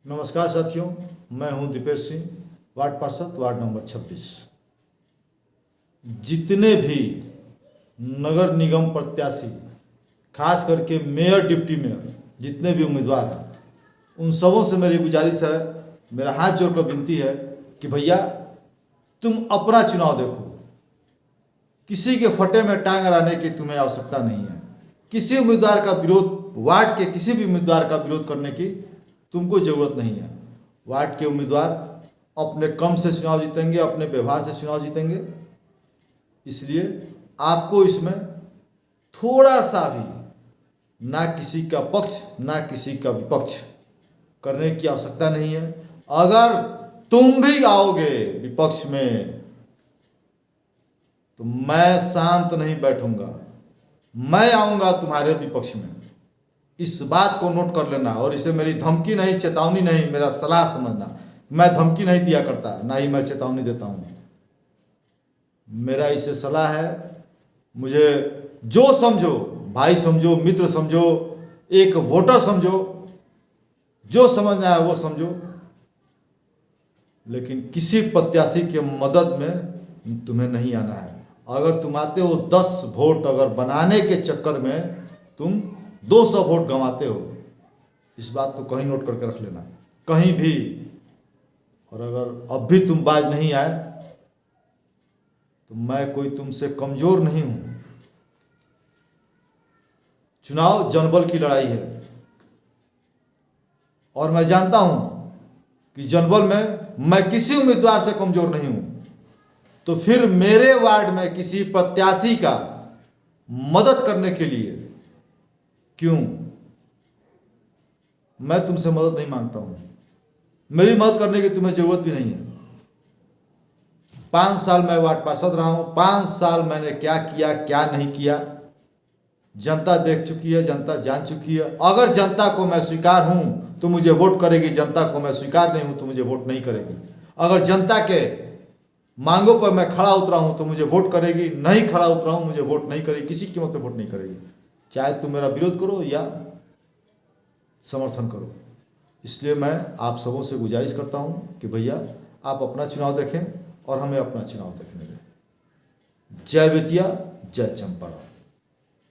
नमस्कार साथियों, मैं हूं दीपेश सिंह, वार्ड पार्षद वार्ड नंबर 26। जितने भी नगर निगम प्रत्याशी, खास करके मेयर, डिप्टी मेयर, जितने भी उम्मीदवार हैं, उन सबों से मेरी गुजारिश है, मेरा हाथ जोड़कर विनती है कि भैया तुम अपना चुनाव देखो। किसी के फटे में टांग अड़ाने की तुम्हें आवश्यकता नहीं है। किसी उम्मीदवार का विरोध, वार्ड के किसी भी उम्मीदवार का विरोध करने की तुमको ज़रूरत नहीं है। वार्ड के उम्मीदवार अपने कम से चुनाव जीतेंगे, अपने व्यवहार से चुनाव जीतेंगे। इसलिए आपको इसमें थोड़ा सा भी ना किसी का पक्ष ना किसी का विपक्ष करने की आवश्यकता नहीं है। अगर तुम भी आओगे विपक्ष में तो मैं शांत नहीं बैठूंगा, मैं आऊंगा तुम्हारे विपक्ष में। इस बात को नोट कर लेना, और इसे मेरी धमकी नहीं, चेतावनी नहीं, मेरा सलाह समझना। मैं धमकी नहीं दिया करता, ना ही मैं चेतावनी देता हूँ। मेरा इसे सलाह है। मुझे जो समझो, भाई समझो, मित्र समझो, एक वोटर समझो, जो समझना है वो समझो, लेकिन किसी प्रत्याशी के मदद में तुम्हें नहीं आना है। अगर तुम आते हो 10 वोट अगर बनाने के चक्कर में तुम 200 वोट गंवाते हो, इस बात को कहीं नोट करके रख लेना, कहीं भी। और अगर अब भी तुम बाज नहीं आए तो मैं कोई तुमसे कमज़ोर नहीं हूँ। चुनाव जनबल की लड़ाई है, और मैं जानता हूँ कि जनबल में मैं किसी उम्मीदवार से कमज़ोर नहीं हूँ। तो फिर मेरे वार्ड में किसी प्रत्याशी का मदद करने के लिए क्यों? मैं तुमसे मदद नहीं मांगता हूं, मेरी मदद करने की तुम्हें जरूरत भी नहीं है। 5 साल मैं वार्ड पार्षद रहा हूं, 5 साल मैंने क्या किया क्या नहीं किया जनता देख चुकी है, जनता जान चुकी है। अगर जनता को मैं स्वीकार हूं तो मुझे वोट करेगी, जनता को मैं स्वीकार नहीं हूं तो मुझे वोट नहीं करेगी। अगर जनता के मांगों पर मैं खड़ा उतरा हूं तो मुझे वोट करेगी, नहीं खड़ा उतरा हूं मुझे वोट नहीं करेगी, किसी कीमत पे वोट नहीं करेगी, चाहे तुम मेरा विरोध करो या समर्थन करो। इसलिए मैं आप सबों से गुजारिश करता हूं कि भैया आप अपना चुनाव देखें और हमें अपना चुनाव देखने दें। जय बेतिया, जय चंपारण।